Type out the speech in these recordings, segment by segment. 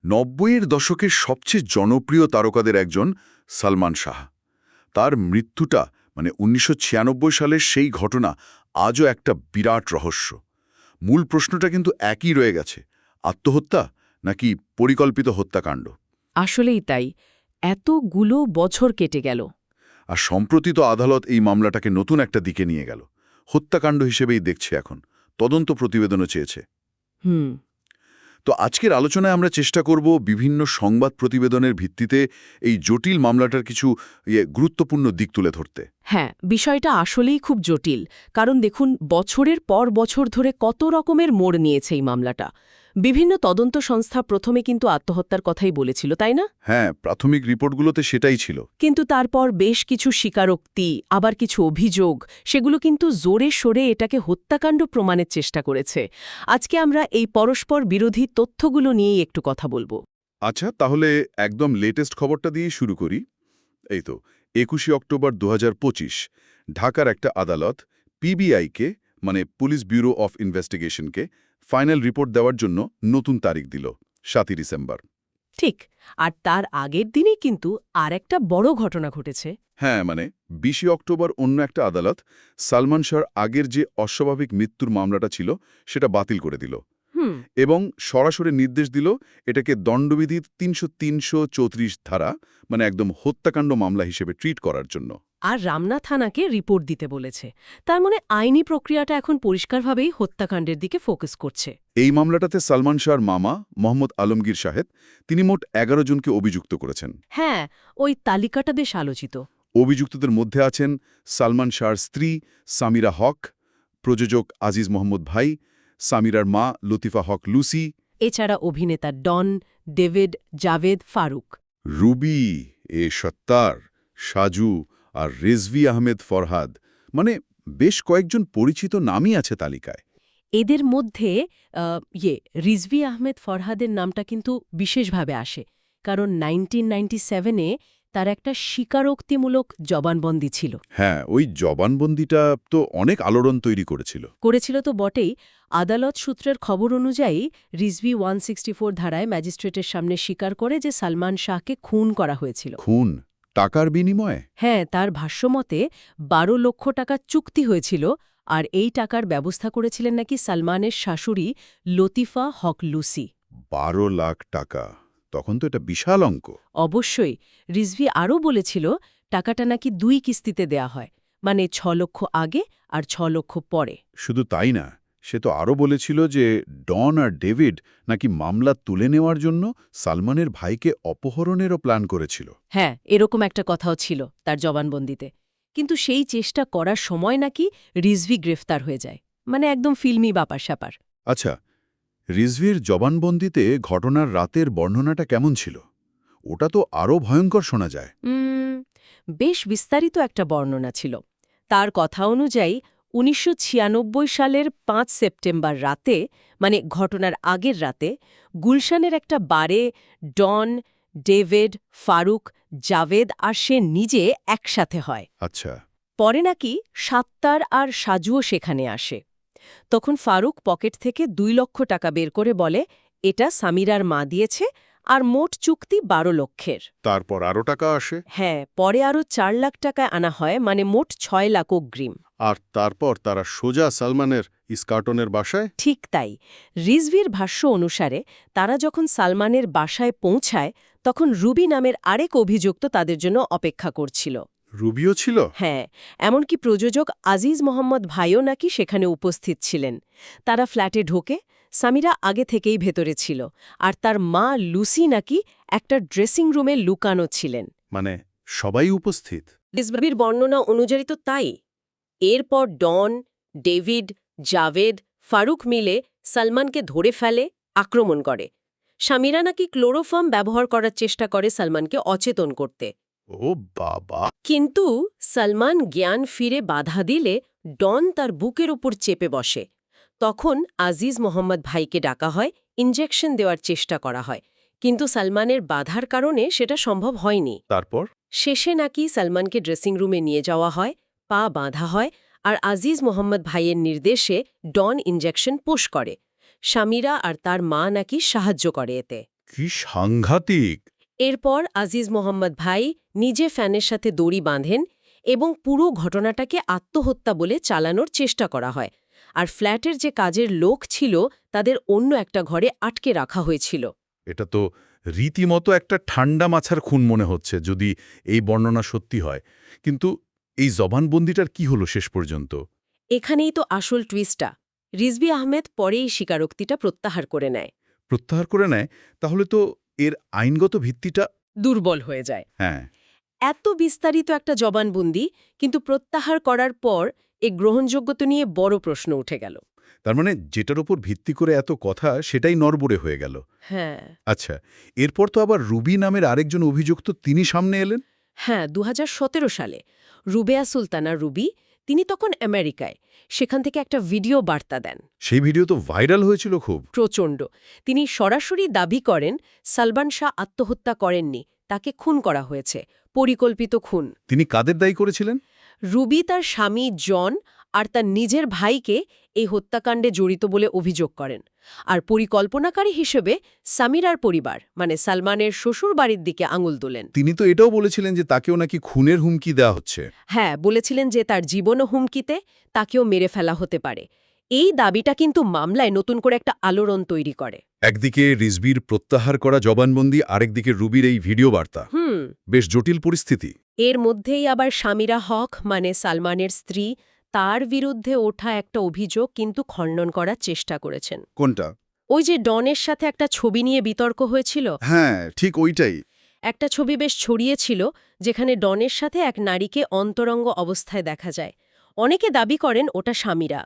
নব্বইয়ের দশকের সবচেয়ে জনপ্রিয় তারকাদের একজন সালমান শাহ। তার মৃত্যুটা ১৯৯৬ সালের সেই ঘটনা আজও একটা বিরাট রহস্য। মূল প্রশ্নটা কিন্তু একই রয়ে গেছে, আত্মহত্যা নাকি পরিকল্পিত হত্যাকাণ্ড। আসলেই তাই, এতগুলো বছর কেটে গেল। আর সম্প্রতি তো আদালত এই মামলাটাকে নতুন একটা দিকে নিয়ে গেল, হত্যাকাণ্ড হিসেবেই দেখছে এখন, তদন্ত প্রতিবেদনও চেয়েছে। হুম তো আজকের আলোচনায় আমরা চেষ্টা করব বিভিন্ন সংবাদ প্রতিবেদনের ভিত্তিতে এই জটিল মামলাটার কিছু গুরুত্বপূর্ণ দিক তুলে ধরতে। হ্যাঁ, বিষয়টা আসলেই খুব জটিল, কারণ দেখুন বছরের পর বছর ধরে কত রকমের মোড় নিয়েছে এই মামলাটা। বিভিন্ন তদন্ত সংস্থা প্রথমে কিন্তু আত্মহত্যার কথাই বলেছিল, তাই না? হ্যাঁ, প্রাথমিক রিপোর্টগুলোতে সেটাই ছিল। কিন্তু তারপর বেশ কিছু স্বীকারোক্তি, আবার কিছু অভিযোগ, সেগুলো কিন্তু জোরে সোরে এটাকে হত্যাকাণ্ড প্রমাণের চেষ্টা করেছে। আজকে আমরা এই পরস্পর বিরোধী তথ্যগুলো নিয়েই একটু কথা বলবো। আচ্ছা, তাহলে একদম লেটেস্ট খবরটা দিয়ে শুরু করি। এই তো ২১ অক্টোবর ২০২৫ ঢাকার একটা আদালত পিবিআইকে, পুলিশ ব্যুরো অফ ইনভেস্টিগেশনকে ফাইনাল রিপোর্ট দেওয়ার জন্য নতুন তারিখ দিল, ৭ই ডিসেম্বর। ঠিক, আর তার আগের দিনই কিন্তু আর একটা বড় ঘটনা ঘটেছে। হ্যাঁ, ২০ অক্টোবর অন্য একটা আদালত সালমান শাহর আগের যে অস্বাভাবিক মৃত্যুর মামলাটা ছিল সেটা বাতিল করে দিল এবং সরাসরি নির্দেশ দিল এটাকে দণ্ডবিধির ৩০৩-৩৪ ধারা, একদম হত্যাকাণ্ড মামলা হিসেবে ট্রিট করার জন্য। আর রামনা থানাকে রিপোর্ট দিতে বলেছে। তার মানে আইনি প্রক্রিয়াটা এখন পরিষ্কারভাবেই হত্যাকাণ্ডের দিকে ফোকাস করছে। এই মামলাটাতে সালমান শাহর মামা মোহাম্মদ আলমগীর সাহেব, তিনি মোট ১১ জনকে অভিযুক্ত করেছেন। হ্যাঁ, ওই তালিকাটা বেশ আলোচিত। অভিযুক্তদের মধ্যে আছেন সালমান শাহর স্ত্রী সামিরা হক, প্রযোজক আজিজ মোহাম্মদ ভাই, সামিরার মা লতিফা হক লুসি, এছাড়া অভিনেতা ডন, ডেভিড, জাভেদ, ফারুক, রুবি, সত্তার, সাজু আর রিজভি আহমেদ ফরহাদ, বেশ কয়েকজন পরিচিত নামই আছে তালিকায়। এদের মধ্যে রিজভি আহমেদ ফরহাদের নামটা কিন্তু বিশেষভাবে আসে, কারণ 1997-এ তার একটা স্বীকারোক্তিমূলক জবানবন্দি ছিল। হ্যাঁ, ওই জবানবন্দিটা তো অনেক আলোড়ন তৈরি করেছিল তো বটেই। আদালত সূত্রের খবর অনুযায়ী রিজভি 164 ধারায় ম্যাজিস্ট্রেটের সামনে স্বীকার করে যে সালমান শাহকে খুন করা হয়েছিল। খুন? টাকার বিনিময়ে? হ্যাঁ, তার ভাষ্যমতে ১২ লক্ষ টাকা চুক্তি হয়েছিল, আর এই টাকার ব্যবস্থা করেছিলেন নাকি সালমানের শাশুড়ি লতিফা হক লুসি। ১২ লাখ টাকা, তখন তো এটা বিশাল অঙ্ক। অবশ্যই। রিজভি আরও বলেছিল টাকাটা নাকি ২ কিস্তিতে দেয়া হয়, মানে ৬ লক্ষ আগে আর ৬ লক্ষ পরে। শুধু তাই না, সে তো আরও বলেছিল যে ডন আর ডেভিড নাকি মামলা তুলে নেওয়ার জন্য সালমানের ভাইকে অপহরণেরও প্ল্যান করেছিল। হ্যাঁ, এরকম একটা কথাও ছিল তার জবানবন্দিতে। কিন্তু সেই চেষ্টা করার সময় নাকি রিজভি গ্রেফতার হয়ে যায়, মানে একদম ফিল্মি ব্যাপার-স্যাপার। আচ্ছা, রিজভির জবানবন্দিতে ঘটনার রাতের বর্ণনাটা কেমন ছিল? ওটা তো আরও ভয়ঙ্কর শোনা যায়। বেশ বিস্তারিত একটা বর্ণনা ছিল। তার কথা অনুযায়ী ১৯৯৬ সালের ৫ সেপ্টেম্বর রাতে, মানে ঘটনার আগের রাতে, গুলশানের একটা বারে ডন, ডেভিড, ফারুক, জাভেদ আর সে নিজে একসাথে হয়। আচ্ছা। পরে নাকি সাত্তার আর সাজুও সেখানে আসে। তখন ফারুক পকেট থেকে ২ লক্ষ টাকা বের করে বলে এটা সামিরার মা দিয়েছে, আর মোট চুক্তি ১২ লক্ষের। তারপর আরও টাকা আসে? হ্যাঁ, পরে আরও ৪ লাখ টাকা আনা হয়, মানে মোট ৬ লাখ অগ্রিম। আর তারপর তারা সোজা সালমানের ইস্কাটনের বাসায়? ঠিক তাই। রিজভির ভাষ্য অনুসারে তারা যখন সালমানের বাসায় পৌঁছায়, তখন রুবি নামের আরেক অভিযুক্ত তাদের জন্য অপেক্ষা করছিল। রুবিও ছিল? হ্যাঁ, এমনকি প্রযোজক আজিজ মোহাম্মদ ভাইও নাকি সেখানে উপস্থিত ছিলেন। তারা ফ্ল্যাটে ঢোকে, সামিরা আগে থেকেই ভেতরে ছিল, আর তার মা লুসি নাকি একটা ড্রেসিং রুমে লুকানো ছিলেন। সবাই উপস্থিত? রিজভির বর্ণনা অনুযায়ী তো তাই। এরপর ডন, ডেভিড, জাভেদ, ফারুক মিলে সালমানকে ধরে ফেলে, আক্রমণ করে। সামিরা নাকি ক্লোরোফর্ম ব্যবহার করার চেষ্টা করে সালমানকে অচেতন করতে। ও বাবা! কিন্তু সালমান জ্ঞান ফিরে বাধা দিলে ডন তার বুকের উপর চেপে বসে। তখন আজিজ মোহাম্মদ ভাইকে ডাকা হয়, ইনজেকশন দেওয়ার চেষ্টা করা হয়, কিন্তু সালমানের বাধার কারণে সেটা সম্ভব হয়নি। তারপর? শেষে নাকি সালমানকে ড্রেসিং রুমে নিয়ে যাওয়া হয়, পা বাঁধা হয়, আর আজিজ মোহাম্মদ ভাইয়ের নির্দেশে ডন ইনজেকশন পুশ করে। সামিরা আর তার মা নাকি সাহায্য করে এতে। কি সাংঘাতিক! এরপর আজিজ মোহাম্মদ ভাই নিজে ফ্যানের সাথে দড়ি বাঁধেন এবং পুরো ঘটনাটাকে আত্মহত্যা বলে চালানোর চেষ্টা করা হয়। আর ফ্ল্যাটের যে কাজের লোক ছিল তাদের অন্য একটা ঘরে আটকে রাখা হয়েছিল। এটা তো রীতিমতো একটা ঠান্ডা মাছার খুন মনে হচ্ছে, যদি এই বর্ণনা সত্যি হয়। কিন্তু এই জবানবন্দিটার কি হলো শেষ পর্যন্ত? এখানেই তো আসল টুইস্টটা। রিজভী আহমেদ পরেই স্বীকারোক্তিটা প্রত্যাহার করে নেয়। প্রত্যাহার করে নেয়? তাহলে তো এর আইনগত ভিত্তিটা... দুর্বল হয়ে যায়। হ্যাঁ। এত বিস্তারিত একটা জবানবন্দি, কিন্তু প্রত্যাহার করার পর এই গ্রহণযোগ্যতা নিয়ে বড় প্রশ্ন উঠে গেল। তার মানে যেটার উপর ভিত্তি করে এত কথা, সেটাই নড়বড়ে হয়ে গেল। হ্যাঁ আচ্ছা, এরপর তো আবার রুবি নামের আরেকজন অভিযুক্ত তিনি সামনে এলেন। হ্যাঁ ২০১৭ সালে রুবেয়া সুলতানা রুবি, তিনি তখন আমেরিকায়। সেখান থেকে একটা ভিডিও বার্তা দেন। সেই ভিডিও তো ভাইরাল হয়েছিল খুব। প্রচণ্ড। তিনি সরাসরি দাবি করেন সালমান শাহ আত্মহত্যা করেননি, তাকে খুন করা হয়েছে, পরিকল্পিত খুন। তিনি কাদের দায়ী করেছিলেন? রুবি তার স্বামী জন আর তার নিজের ভাইকে এই হত্যাকাণ্ডে জড়িত বলে অভিযোগ করেন। আর পরিকল্পনাকারী হিসেবে সামিরার পরিবার, মানে সালমানের শ্বশুর বাড়ির দিকে আঙুল তোলেন। তিনি তো এটাও বলেছিলেন যে তাকেও নাকি খুনের হুমকি দেওয়া হচ্ছে। হ্যাঁ, বলেছিলেন যে তার জীবনও হুমকিতে, তাকেও মেরে ফেলা হতে পারে। এই দাবিটা কিন্তু মামলায় নতুন করে একটা আলোড়ন তৈরি করে। একদিকে রিজভির প্রত্যাহার করা জবানবন্দি, আরেকদিকে রুবির এই ভিডিও বার্তা। বেশ জটিল পরিস্থিতি। এর মধ্যেই আবার সামিরা হক, মানে সালমানের স্ত্রী, তার বিরুদ্ধে ওঠা একটা অভিযোগ কিন্তু খণ্ডন করার চেষ্টা করেছেন। কোনটা? ওই যে ডনের সাথে একটা ছবি নিয়ে বিতর্ক হয়েছিল। হ্যাঁ, ঠিক ওইটাই। একটা ছবি বেশ ছড়িয়েছিল যেখানে ডনের সাথে এক নারীকে অন্তরঙ্গ অবস্থায় দেখা যায়। অনেকে দাবি করেন ওটা সামিরা।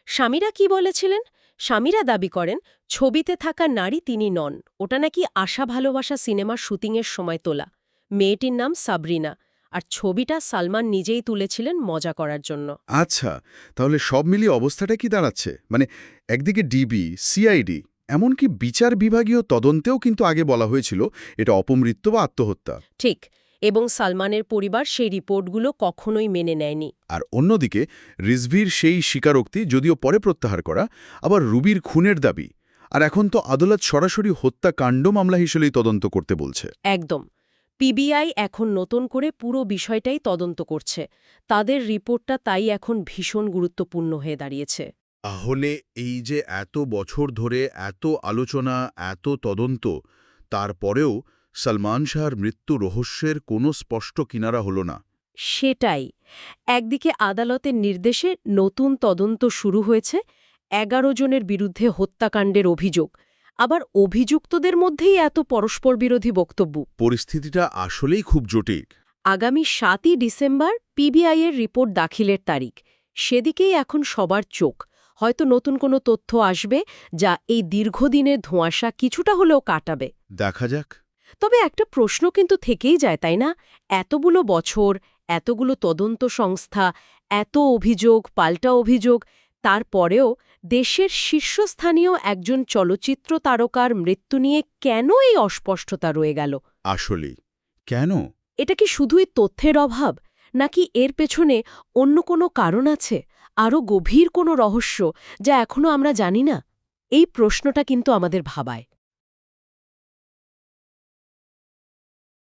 সামিরা কি বলেছিলেন? সামিরা দাবি করেন ছবিতে থাকা নারী তিনি নন, ওটা নাকি আশা ভালোবাসা সিনেমার শুটিংয়ের সময় তোলা। মেয়েটির নাম সাবরিনা, আর ছবিটা সালমান নিজেই তুলেছিলেন মজা করার জন্য। আচ্ছা, তাহলে সব মিলিয়ে অবস্থাটা কি দাঁড়াচ্ছে? মানে একদিকে ডিবি, সিআইডি, এমনকি বিচার বিভাগীয় তদন্তেও কিন্তু আগে বলা হয়েছিল এটা অপমৃত্যু বা আত্মহত্যা। ঠিক, এবং সালমানের পরিবার সেই রিপোর্টগুলো কখনোই মেনে নেয়নি। আর অন্যদিকে রিজভির সেই স্বীকারোক্তি, যদিও পরে প্রত্যাহার করা, আবার রুবির খুনের দাবি। আর এখন তো আদালত সরাসরি হত্যাকাণ্ড মামলা হিসেবেই তদন্ত করতে বলছে। একদম। পিবিআই এখন নতুন করে পুরো বিষয়টাই তদন্ত করছে। তাদের রিপোর্টটা তাই এখন ভীষণ গুরুত্বপূর্ণ হয়ে দাঁড়িয়েছে। তাহলে এই যে এত বছর ধরে এত আলোচনা, এত তদন্ত, তারপরেও সালমান শাহর মৃত্যু রহস্যের কোনো স্পষ্ট কিনারা হলো না। সেটাই। একদিকে আদালতের নির্দেশে নতুন তদন্ত শুরু হয়েছে, ১১ জনের বিরুদ্ধে হত্যাকাণ্ডের অভিযোগ। আবার অভিযুক্তদের মধ্যেই এত পরস্পর বিরোধী বক্তব্য। পরিস্থিতিটা আসলেই খুব জটিল। আগামী ৭ই ডিসেম্বর পিবিআইয়ের রিপোর্ট দাখিলের তারিখ। সেদিকেই এখন সবার চোখ। হয়তো নতুন কোনো তথ্য আসবে যা এই দীর্ঘদিনের ধোঁয়াশা কিছুটা হলেও কাটাবে। দেখা যাক। তবে একটা প্রশ্ন কিন্তু থেকেই যায়, তাই না? এতগুলো বছর, এতগুলো তদন্ত সংস্থা, এত অভিযোগ, পাল্টা অভিযোগ, তারপরেও দেশের শীর্ষস্থানীয় একজন চলচ্চিত্র তারকার মৃত্যু নিয়ে কেন এই অস্পষ্টতা রয়ে গেল? আসলেই কেন? এটা কি শুধুই তথ্যের অভাব, নাকি এর পেছনে অন্য কোনো কারণ আছে, আরও গভীর কোনো রহস্য যা এখনো আমরা জানি না? এই প্রশ্নটা কিন্তু আমাদের ভাবায়।